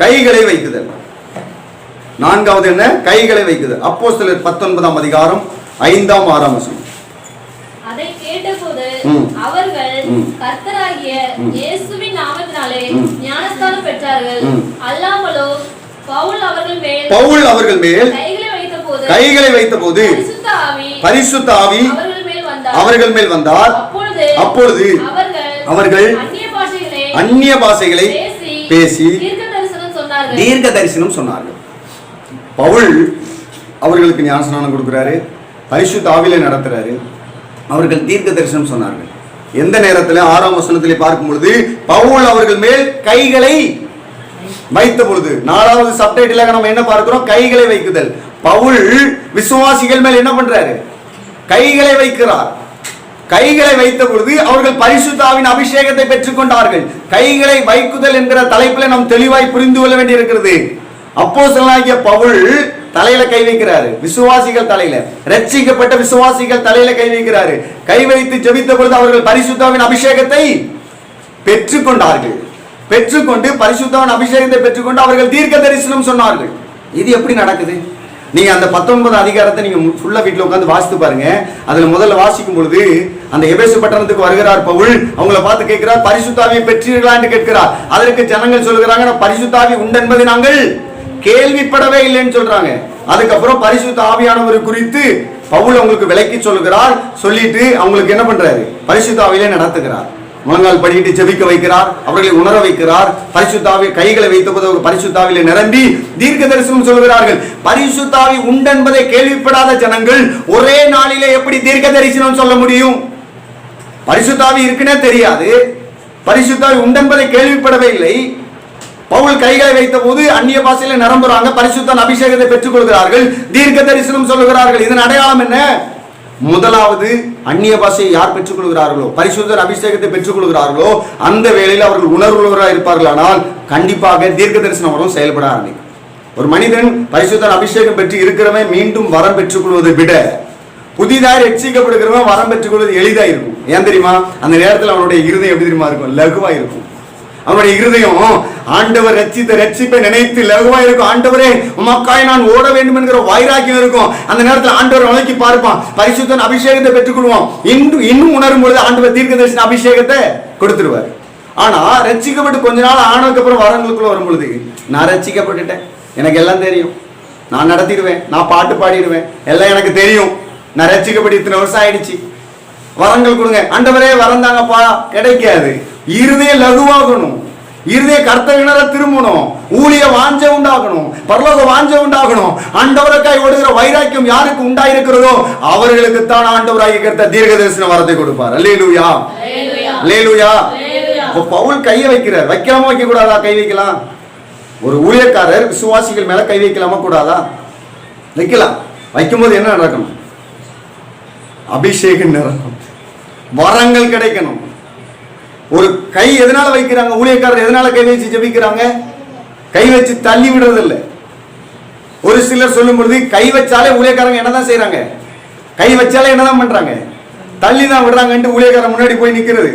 கைகளை வைக்குதல். நான்காவது என்ன? கைகளை வைக்குதல். அப்போஸ்தலர் 19ஆம் அதிகாரம் 5ஆம் 6ஆம் வசனம். அதை கேட்டபோது அவர்கள் கர்த்தராகிய இயேசுவின் நாமத்தினாலே ஞானஸ்நானம் பெற்றார்கள். அல்லாமலோ பவுல் அவர்கள் மேல் கைகளை வைத்தபோது பரிசுத்த ஆவி அவர்கள் மேல் வந்தார். அப்பொழுது அவர்கள் அந்நிய பாஷைகளை பேசி தீர்க்க தரிசனம் சொன்னார்கள். பவுல் அவர்களுக்கு ஞானஸ்நானம் கொடுக்கிறாரு, பரிசுத்த ஆவியிலே நடத்துறாரு, அவர்கள் தீர்க்க தரிசனம் சொன்னார்கள். எந்த நேரத்தில்? 6ஆம் வசனத்திலே பார்க்கும் பொழுது பவுல் அவர்கள் மேல் கைகளை வைத்த பொழுது. 4வது சப்டைட்டிலாக நம்ம என்ன பார்க்கிறோம்? கைகளை வைக்குதல். பவுல் விசுவாசிகள் மேல் என்ன பண்றாரு? கைகளை வைக்கிறார். கைகளை வைத்த பொழுது அவர்கள் பரிசுத்த ஆவியின் அபிஷேகத்தை பெற்றுக் கொண்டார்கள். கைகளை வைக்குதல் என்கிற தலைப்பில் நாம் தெளிவாய் புரிந்து கொள்ள வேண்டியிருக்கிறது. அப்போஸ்தலனாகிய பவுல் தலையில கை வைக்கிறாரு, விசுவாசிகள் தலையில, ரட்சிக்கப்பட்ட விசுவாசிகள் தலையில கை வைக்கிறாரு. கை வைத்து ஜெபித்த பொழுது அவர்கள் பரிசுத்த ஆவியின் அபிஷேகத்தை பெற்றுக்கொண்டார்கள். பெற்றுக்கொண்டு பரிசுத்தவான் அபிஷேகத்தை பெற்றுக்கொண்டு அவர்கள் தீர்க்க தரிசனம் சொன்னார்கள். இது எப்படி நடக்குது? நீங்க அந்த 19 அதிகாரத்தை நீங்க ஃபுல்லா வீட்டுல உட்கார்ந்து வாசித்து பாருங்க. அதுல முதல்ல வாசிக்கும் பொழுது அந்த எபேசு பட்டணத்துக்கு வருகிறார் பவுல். அவங்கள பார்த்து கேட்கிறார், பரிசுத்த ஆவியை பெற்றீர்களா என்று கேட்கிறார். அதற்கு ஜனங்கள் சொல்லுகிறாங்க, பரிசுத்த ஆவி உண்டு என்பதை நாங்கள் கேள்விப்படவே இல்லைன்னு சொல்றாங்க. அதுக்கப்புறம் பரிசுத்த ஆவியானவர் குறித்து பவுல் அவங்களுக்கு விளக்கி சொல்லுகிறார். சொல்லிட்டு அவங்களுக்கு என்ன பண்றாரு? பரிசுத்த ஆவியிலே நடத்துகிறார். முழங்கால் படிக்கிட்டு ஜெபிக்க வைக்கிறார், அவர்களை உணர வைக்கிறார். பரிசுத்த ஆவி கைகளை வைத்தபோது அவர் பரிசுத்த ஆவியிலே நிரம்பி தீர்க்க தரிசனம் சொல்கிறார்கள். பரிசுத்த ஆவி உண்டு என்பதை கேள்விப்படாத ஜனங்கள் ஒரே நாளிலே எப்படி தீர்க்க தரிசனம் சொல்ல முடியும்? பரிசுத்த ஆவி இருக்குன்னே தெரியாது, பரிசுத்த ஆவி உண்டு என்பதை கேள்விப்படவே இல்லை. பவுல் கைகளை வைத்த போது அந்நிய பாஷையில நிரம்புறாங்க, பரிசுத்த அபிஷேகத்தை பெற்றுக் கொள்கிறார்கள், தீர்க்க தரிசனம் சொல்லுகிறார்கள். இதன் அடையாளம் என்ன? முதலாவது அந்நிய பாஷையை யார் பெற்றுக் கொள்கிறார்களோ, பரிசுத்த அபிஷேகத்தை பெற்றுக் கொள்கிறார்களோ, அந்த வேளையில் அவர்கள் உணர்வுள்ளவராக இருப்பார்கள். ஆனால் கண்டிப்பாக தீர்க்க தரிசனம் வரும் செயல்பட ஆரம்பிக்கும். ஒரு மனிதன் பரிசுத்த அபிஷேகம் பெற்று இருக்கிறவன் மீண்டும் வரம் பெற்றுக் கொள்வதை விட புதிதாக ரட்சிக்கப்படுகிறவன் வரம் பெற்றுக் கொள்வது எளிதா இருக்கும். ஏன் தெரியுமா? அந்த நேரத்தில் அவனுடைய இருதயம் எப்படி தெரியுமா இருக்கும்? லகுவா இருக்கும். அவனுடைய இருதயம் ஆண்டவர் ரட்சித்த ரட்சிப்பை நினைத்து லகுவா இருக்கும். ஆண்டவரே உமக்காய் நான் ஓட வேண்டும் என்கிற வைராக்கியம் இருக்கும். அந்த நேரத்தில் ஆண்டவர் நோக்கி பார்ப்பான், பரிசுத்தன் அபிஷேகத்தை பெற்றுக் கொள்வான். இன்னும் உணரும் பொழுது ஆண்டவர் தீர்க்க தரிசன அபிஷேகத்தை கொடுத்துருவார். ஆனா ரட்சிக்கப்பட்டு கொஞ்ச நாள் ஆனதுக்கு அப்புறம் வரங்களுக்குள்ள வரும் பொழுது, நான் ரட்சிக்கப்பட்டுட்டேன், எனக்கு எல்லாம் தெரியும், நான் நடத்திடுவேன், நான் பாட்டு பாடிடுவேன், எல்லாம் எனக்கு தெரியும், நான் ரட்சிக்கப்பட்டு இத்தனை வருஷம் ஆயிடுச்சு, வரங்கள் கொடுங்க. ஆண்டவரே வரந்தாங்கப்பா, கிடைக்காது. இருதய லகுவாகணும், இருதய கர்த்தவினர திரும்பணும், ஊழிய வாஞ்ச உண்டாகணும், பரலோக வாஞ்ச உண்டாகணும். ஆண்டவருக்காய் ஓடுகிற வைராக்கியம் யாருக்கு உண்டாயிருக்கிறதோ அவர்களுக்கு தான் ஆண்டவராகிய கர்த்தர் தீர்க்க தரிசன வரத்தை கொடுப்பார். அல்லேலூயா, அல்லேலூயா. பவுல் கையை வைக்கிறார். வைக்கலாமா வைக்க கூடாதா? கை வைக்கலாம். ஒரு ஊழியக்காரர் விசுவாசிகள் மேல கை வைக்கலாமா கூடாதா? வைக்கலாம். வைக்கும்போது என்ன நடக்கணும்? அபிஷேகம் நடக்கும், வரங்கள் கிடைக்கணும். ஒரு கை எதனால வைக்கிறாங்க? ஊழியக்காரர் எதனால கை வச்சு ஜெபிக்கிறாங்க? கை வச்சு தள்ளி விடுறது இல்லை. ஒரு சிலர் சொல்லும் பொழுது கை வச்சாலே ஊழியக்காரங்க என்னதான் செய்யறாங்க? கை வச்சாலே என்னதான் பண்றாங்க? தள்ளி தான் விடுறாங்கன்ட்டு ஊழியக்காரன் முன்னாடி போய் நிக்கிறது.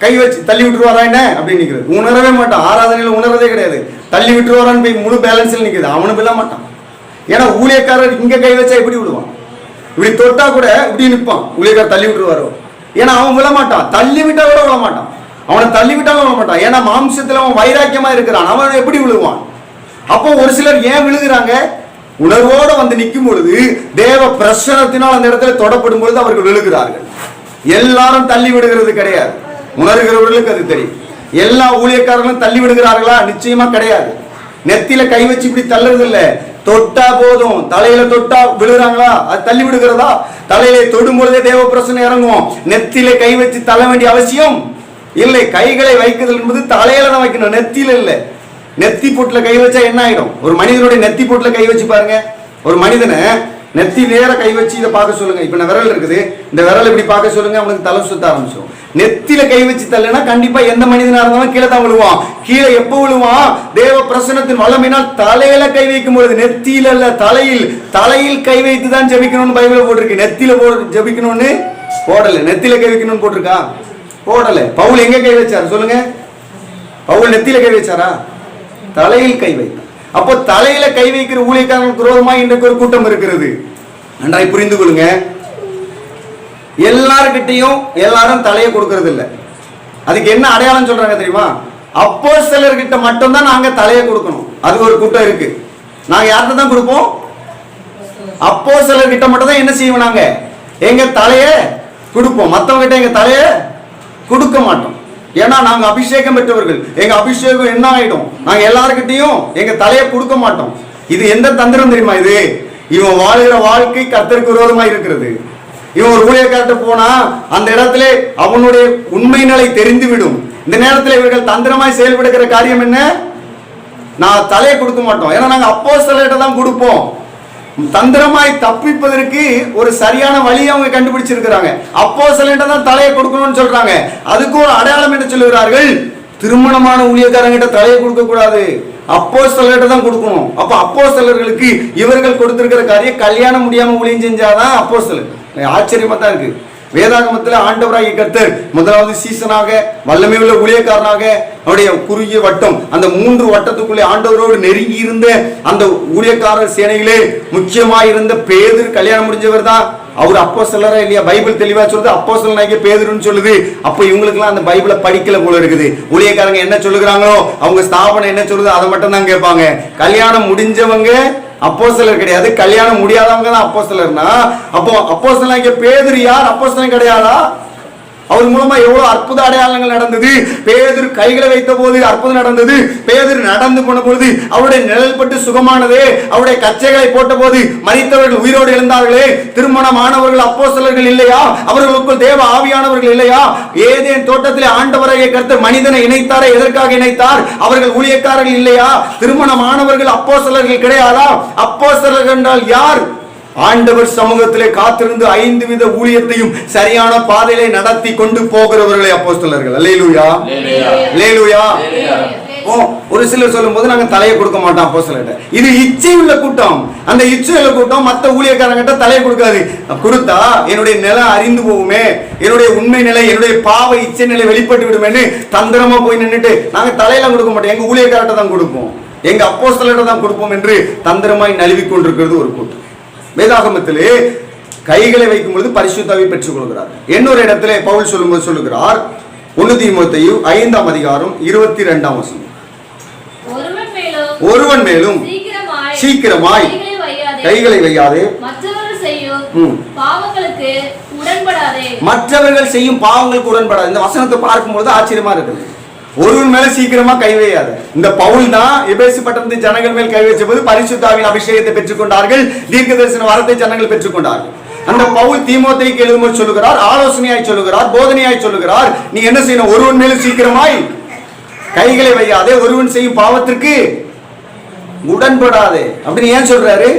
கை வச்சு தள்ளி விட்டுருவாரா என்ன அப்படின்னு நிக்கிறது. உணரவே மாட்டான். ஆராதனையில உணர்றதே கிடையாது. தள்ளி விட்டுருவாரான்னு போய் முழு பேலன்ஸ்ல நிக்குது. அவனு விட மாட்டான். ஏன்னா ஊழியக்காரர் இங்க கை வச்சா எப்படி விடுவான்? இப்படி தொட்டா கூட இப்படி நிற்பான். ஊழியக்காரர் தள்ளி விட்டுருவாரோ? ஏன்னா அவன் விழ மாட்டான். தள்ளி விட்டா கூட விழ மாட்டான். அவனை தள்ளி விட்டாலும் விழ மாட்டான். ஏன்னா மாம்சத்துல அவன் வைராக்கியமா இருக்கிறான். அவன் எப்படி விழுவான்? அப்போ ஒரு சிலர் ஏன் விழுகிறாங்க? உணர்வோடு வந்து நிற்கும் பொழுது தேவ பிரசன்னத்தினால் அந்த இடத்துல தொடப்படும் பொழுது அவர்கள் விழுகிறார்கள். எல்லாரும் தள்ளி விடுகிறது கிடையாது. உணர்கிறவர்களுக்கு அது தெரியும். எல்லா ஊழியக்காரர்களும் தள்ளி விடுகிறார்களா? நிச்சயமா கிடையாது. நெத்தியில கை வச்சு இப்படி தள்ளுறது இல்ல. தொட்டா போதும். தலையில தொட்டா விழுகிறாங்களா? அது தள்ளி விடுகிறதா? தலையில தொடும் பொழுதே தேவ பிரசன்னம் இறங்கும். நெத்தியில கை வச்சு தள்ள வேண்டிய அவசியம் இல்லை. கைகளை வைக்குதல் என்பது தலையில தான் வைக்கணும், நெத்தியில இல்லை. நெத்தி பொட்டுல கை வச்சா என்ன ஆயிடும்? ஒரு மனிதனுடைய நெத்தி பொட்டுல கை வச்சு பாருங்க. ஒரு மனிதனை நெத்தி நேர கை வச்சு இதை பார்க்க சொல்லுங்க. இப்ப இந்த விரல் இருக்குது, இந்த விரல் இப்படி பார்க்க சொல்லுங்க, அவனுக்கு தலை சுத்த ஆரம்பிச்சிடும். நெத்தியில கை வச்சு தள்ளுனா கண்டிப்பா எந்த மனிதனா இருந்தாலும் கீழே தான் விழுவான். கீழே எப்ப விழுவான்? தேவ பிரசன்னத்தின் வல்லமையினால் தலையில கை வைக்கும் பொழுது. நெத்தியில இல்ல, தலையில். தலையில் கை வைத்து தான் ஜெபிக்கணும்னு பைபிள்ல போட்டிருக்கு. நெத்தியில ஜெபிக்கணும்னு போடல. நெத்தியில கை வைக்கணும்னு போட்டிருக்கா? போடல. பவுல் எங்க கை வச்சாரு சொல்லுங்க? பவுல் நெத்தியில கை வச்சாரா? தலையில் கை வைத்தான். அப்போ தலையில கை வைக்கிற ஊழியக்காரர்களுக்கு விரோதமாக இன்றைக்கு ஒரு கூட்டம் இருக்கிறது. நன்றாய் புரிந்து கொள்ளுங்க. எல்லார்கிட்டையும் எல்லாரும் தலையை கொடுக்கறது இல்லை. அதுக்கு என்ன அடையாளம் சொல்றாங்க தெரியுமா? அப்போஸ்தலர்கிட்ட மட்டும்தான் நாங்க தலையை கொடுக்கணும். அது ஒரு கூட்டம் இருக்கு. நாங்க யார்கிட்ட தான் கொடுப்போம்? அப்போஸ்தலர்கிட்ட மட்டும் தான் என்ன செய்வோம்? நாங்க எங்க தலையை கொடுப்போம். மற்றவங்க கிட்ட எங்க தலையை கொடுக்க மாட்டோம். ஏன்னா நாங்க அபிஷேகம் பெற்றவர்கள். எங்க அபிஷேகம் என்ன ஆயிடும்? நாங்க எல்லார்கிட்டையும் எங்க தலையை கொடுக்க மாட்டோம். இது எந்த தந்திரம் தெரியுமா? இது இவன் வாழ்கிற வாழ்க்கை கர்த்தருக்கு விரோதமா இருக்கிறது. இவன் ஒரு ஊழியக்காரர்கிட்ட போனா அந்த இடத்துல அவனுடைய உண்மை நிலை தெரிந்துவிடும். இந்த நேரத்தில் இவர்கள் தந்திரமாய் செயல்படுகிற காரியம் என்ன? நான் தலையை கொடுக்க மாட்டோம். ஏன்னா நாங்க அப்போஸ்தலர்கிட்ட தான் கொடுப்போம். தந்திரமாய் தப்பிப்பதற்கு ஒரு சரியான வழியை அவங்க கண்டுபிடிச்சிருக்கிறாங்க. அப்போஸ்தலர்கிட்ட தான் தலையை கொடுக்கணும்னு சொல்றாங்க. அதுக்கு ஒரு அடையாளம் என்ன சொல்லுகிறார்கள்? திருமணமான ஊழியக்காரங்கிட்ட தலையை கொடுக்க கூடாது, அப்போஸ்தலர்கிட்ட தான் கொடுக்கணும். அப்ப அப்போஸ்தலர்களுக்கு இவர்கள் கொடுத்திருக்கிற காரியம் கல்யாணம் முடியாம ஊழியம் செஞ்சாதான் அப்போஸ்தலர். ஆச்சரியமா தான் இருக்கு. வேதாகமத்தில் ஆண்டவராகிய கர்த்தர் முதலாவது சீசனாக வல்லமை உள்ள ஊழியக்காரனாக அவருடைய குறுகிய வட்டம், அந்த 3 வட்டத்துக்குள்ளே ஆண்டவரோடு நெருங்கி இருந்த அந்த ஊழியக்காரர் சேனையிலே முக்கியமாக இருந்த பேதுரு கல்யாணம் முடிஞ்சவர் தான். அவர் அப்போஸ்தலரா இல்லையா? பைபிள் தெளிவா சொல்லுது அப்போஸ்தலனாகிய பேதுருன்னு சொல்லுது. அப்ப இவங்களுக்குலாம் அந்த பைபிளை படிக்கல போல இருக்குது. ஊழியக்காரங்க என்ன சொல்லுகிறாங்களோ, அவங்க ஸ்தாபனம் என்ன சொல்லுது அதை மட்டும் தான் கேட்பாங்க. கல்யாணம் முடிஞ்சவங்க அப்போஸ்தலர் கிடையாது, கல்யாணம் முடியாதவங்க தான் அப்போஸ்தலர்னா, அப்போ அப்போஸ்தலனாகிய பேதுரு யார்? அப்போஸ்தலன் கிடையாதா? அவர் மூலமா எவ்வளவு அற்புத அடையாளங்கள் நடந்தது. பேதுரு கைகளை வைத்த போது அற்புதம் நடந்தது. பேதுரு நடந்து போன பொழுது அவருடைய நிழல் பட்டு சுகமானது. அவருடைய கச்சைகளை போட்ட போது மரித்தவர்கள் உயிரோடு எழுந்தார்களே. திருமணமானவர்கள் அப்போஸ்தலர்கள் இல்லையா? அவர்களுக்குள் தேவ ஆவியானவர்கள் இல்லையா? ஏதேன் தோட்டத்திலே ஆண்டவராகிய கர்த்தர் மனிதனை இணைத்தாரே, எதற்காக இணைத்தார்? அவர்கள் ஊழியக்காரர்கள் இல்லையா? திருமணமானவர்கள் அப்போஸ்தலர்கள் கிடையாதா? அப்போஸ்தலர்கள் என்றால் யார்? ஆண்டவர் சமூகத்திலே காத்திருந்து 5 வித ஊழியத்தையும் சரியான பாதையிலே நடத்தி கொண்டு போகிறவர்களே அப்போஸ்தலர்கள். அல்லேலூயா, அல்லேலூயா. ஒரு சிலர் சொல்லும் போது நாங்க தலையை கொடுக்க மாட்டோம் அப்போஸ்தலர்கிட்ட. இது இச்சை உள்ள கூட்டம். அந்த இச்சை உள்ள கூட்டம் மற்ற ஊழியக்காரங்கிட்ட தலையை கொடுக்காது. கொடுத்தா என்னுடைய நிலை அறிந்து போகுமே, என்னுடைய உண்மை நிலை, என்னுடைய பாவ இச்சை நிலை வெளிப்பட்டு விடுமேன்னு தந்திரமா போய் நின்றுட்டு நாங்க தலையில கொடுக்க மாட்டோம், எங்க ஊழியக்காரர்கிட்ட தான் கொடுப்போம், எங்க அப்போஸ்தலர்கிட்ட தான் கொடுப்போம் என்று தந்திரமாய் நழுவி கொண்டிருக்கிறது ஒரு கூட்டம். வேதாகமத்திலே கைகளை வைக்கும் பொழுது பரிசுத்த ஆவியை பெற்றுக் கொள்கிறார். இன்னொரு இடத்திலே பவுல் சொல்லும்போது சொல்லுகிறார், 1 தீமோத்தேயு 5ஆம் அதிகாரம் 22ஆம் வசனம், ஒருவன் மேலும் சீக்கிரமாய் கைகளை வையாதே, மற்றவர்கள் செய்யும் பாவங்களுக்கு உடன்படாதே. இந்த வசனத்தை பார்க்கும்போது ஆச்சரியமா இருக்குது. ஒருவன் மேல சீக்கிரமா கை வையாத. இந்த பவுல் தான் எபேசு பட்டணத்து ஜனங்கள் மேல் கை வச்ச போது பரிசுத்த ஆவியின் அபிஷேகத்தை பெற்றுக்கொண்டார்கள், தீர்க்க தரிசன வரத்தை ஜனங்கள் பெற்றுக்கொண்டார்கள். அந்த பவுல் தீமோத்தேயுக்கு எழுதும்போது சொல்லுகிறார், ஆலோசனையாய் சொல்லுகிறார், போதனையாய் சொல்லுகிறார், நீ என்ன செய்யணும்? ஒருவன் மேலும் சீக்கிரமாய் கைகளை வையாதே, ஒருவன் செய்யும் பாவத்திற்கு உடன்படாதே அப்படின்னு ஏன் சொல்றாரு?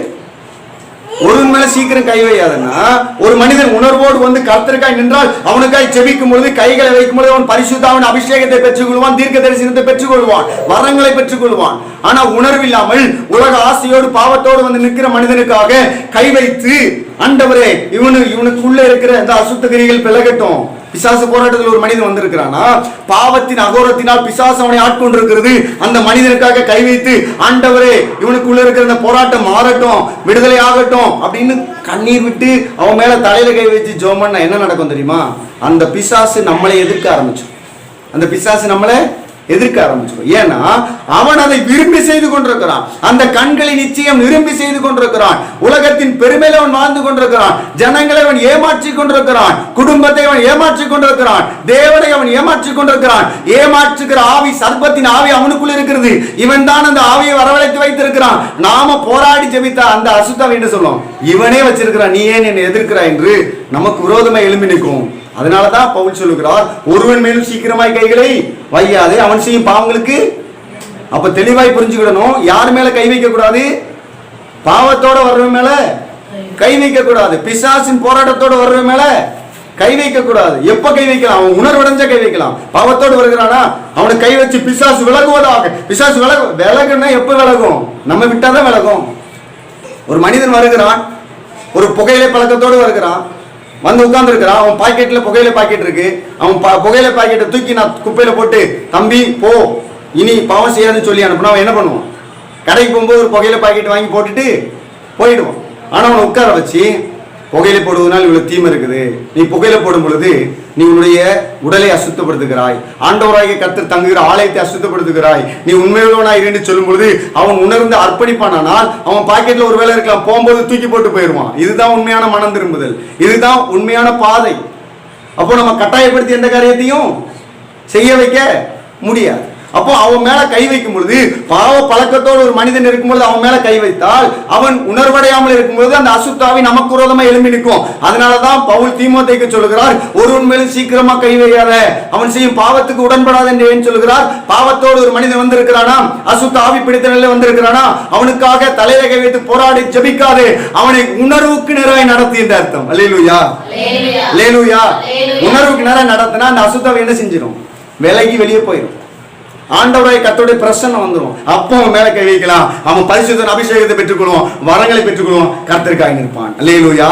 ஒருவன் மேல சீக்கிரம் கை வையாதுன்னா, ஒரு மனிதன் உணர்வோடு வந்து கர்த்தருக்காய் நின்றால் அவனுக்காய் செபிக்கும் பொழுது கைகளை வைக்கும் பொழுது அவன் பரிசுத்தாவின் அபிஷேகத்தை பெற்றுக் கொள்வான், தீர்க்க தரிசனத்தை பெற்றுக் கொள்வான், வரங்களை பெற்றுக் கொள்வான். ஆனா உணர்வில்லாமல் உலக ஆசையோடு பாவத்தோடு வந்து நிற்கிற மனிதனுக்காக கை வைத்து, ஆண்டவரே இவனுக்குள்ள இருக்கிற இந்த அசுத்த கிரிகள் விலகட்டும். பிசாசு போராட்டத்தில் ஒரு மனிதன் வந்திருக்கிறானா, பாவத்தின் அகோரத்தினால் பிசாசு அவனை ஆட்கொண்டிருக்கிறது. அந்த மனிதனுக்காக கை வைத்து, ஆண்டவரே இவனுக்குள்ள இருக்கிற இந்த போராட்டம் மாறட்டும், விடுதலை ஆகட்டும் அப்படின்னு கண்ணீர் விட்டு அவன் மேல தலையில கை வச்சு ஜெபம் பண்ணா என்ன நடக்கும் தெரியுமா? அந்த பிசாசு நம்மளை எதிர்க்க ஆரம்பிச்சு. அந்த பிசாசு நம்மளை எதிர்க்க ஆரம்பிச்சிடும். ஏன்னா அவன் அதை விரும்பி செய்து கொண்டிருக்கிறான். அந்த கண்களை நிச்சயம் விரும்பி செய்து கொண்டிருக்கிறான். உலகத்தின் பெருமையில அவன் வாழ்ந்து கொண்டிருக்கிறான். ஜனங்களை அவன் ஏமாற்றி கொண்டிருக்கிறான். குடும்பத்தை அவன் ஏமாற்றி கொண்டிருக்கிறான். தேவனை அவன் ஏமாற்றி கொண்டிருக்கிறான். ஏமாற்றுகிற ஆவி, சர்ப்பத்தின் ஆவி அவனுக்குள் இருக்கிறது. இவன் தான் அந்த ஆவியை வரவழைத்து வைத்திருக்கிறான். நாம போராடி ஜெபித்தா அந்த அசுத்தாவை என்று சொல்லுவோம், இவனே வச்சிருக்கிறான், நீ ஏன் என்னை எதிர்க்கிறாய் என்று நமக்கு விரோதமாக எழும்பி நிற்கும். அதனாலதான் பவுல் சொல்லுகிறார், ஒருவன் மேலும் சீக்கிரமாய் கைகளை வையாதே, அவன் செய்யும் பாவங்களுக்கு. அப்ப தெளிவாய் புரிஞ்சுக்கிடணும், யார் மேல கை வைக்க கூடாது? பாவத்தோட வர்றவன் மேல கை வைக்க கூடாது. பிசாசின் போராட்டத்தோட வர்றவன் மேல கை வைக்க கூடாது. எப்ப கை வைக்கலாம்? அவன் உணர்வடைஞ்ச கை வைக்கலாம். பாவத்தோடு வருகிறானா அவனை கை வச்சு பிசாசு விலகுவதாக. பிசாசு விலகுன்னா எப்ப விலகும்? நம்ம விட்டாதான் விலகும். ஒரு மனிதன் வருகிறான், ஒரு புகையிலை பழக்கத்தோடு வருகிறான், வந்து உட்கார்ந்து இருக்கிறான். அவன் பாக்கெட்ல புகையில பாக்கெட் இருக்கு. அவன் புகையில பாக்கெட்டை தூக்கி நான் குப்பையில போட்டு, தம்பி போ, இனி பாவம் செய்யாதுன்னு சொல்லி அனுப்புனா அவன் என்ன பண்ணுவான்? கடைக்கு போகும்போது ஒரு புகையில பாக்கெட் வாங்கி போட்டுட்டு போயிடுவான். ஆனா அவனை உட்கார வச்சு, புகையில போடுவதனால் இவ்வளவு தீமை இருக்குது, நீ புகையில போடும் பொழுது நீ உன்னுடைய உடலை அசுத்தப்படுத்துகிறாய், ஆண்டவராகிய கர்த்தர் தங்குகிற ஆலயத்தை அசுத்தப்படுத்துகிறாய், நீ உண்மையுள்ளவனாய் இருந்து சொல்லும் பொழுது அவன் உணர்ந்து அர்ப்பணிப்பானால் அவன் பாக்கெட்ல ஒரு வேலை இருக்கலாம், போகும்போது தூக்கி போட்டு போயிடுவான். இதுதான் உண்மையான மனம் திரும்புதல், இதுதான் உண்மையான பாதை. அப்போ நம்ம கட்டாயப்படுத்தி எந்த காரியத்தையும் செய்ய வைக்க முடியாது. அப்போ அவன் மேல கை வைக்கும் பொழுது, பாவ பழக்கத்தோடு ஒரு மனிதன் இருக்கும்பொழுது அவன் மேல கை வைத்தால் அவன் உணர்வடையாமல் இருக்கும்போது அந்த அசுத்தாவி நமக்கு விரோதமா எழும்பி நிற்கும். அதனாலதான் பவுல் தீமோத்தேயுக்கு சொல்லுகிறார், ஒருவன் மேலும் சீக்கிரமா கை வையாத, அவன் செய்யும் பாவத்துக்கு உடன்படாத என்று ஏன் சொல்லுகிறார்? பாவத்தோடு ஒரு மனிதன் வந்திருக்கிறானா, அசுத்த ஆவி பிடித்த நிலையில வந்திருக்கிறானா, அவனுக்காக தலையில கை வைத்து போராடி ஜெபிக்காதே, அவனை உணர்வுக்கு நேராய் நடத்தி என்ற அர்த்தம். அல்லேலூயா, அல்லேலூயா. உணர்வுக்கு நேராக நடத்தினா அந்த அசுத்தாவி என்ன செஞ்சிடும்? விலகி வெளியே போயிடும். ஆண்டவராய் கர்த்தருடைய பிரசன்னம் வந்துடும். அப்போ அவன் மேல கை வைக்கலாம், அவன் பரிசுத்த அபிஷேகத்தை பெற்றுக்கொள்வான், வரங்களை பெற்றுக்கொள்வான், கர்த்தருக்காய் நிற்பான். அல்லேலூயா.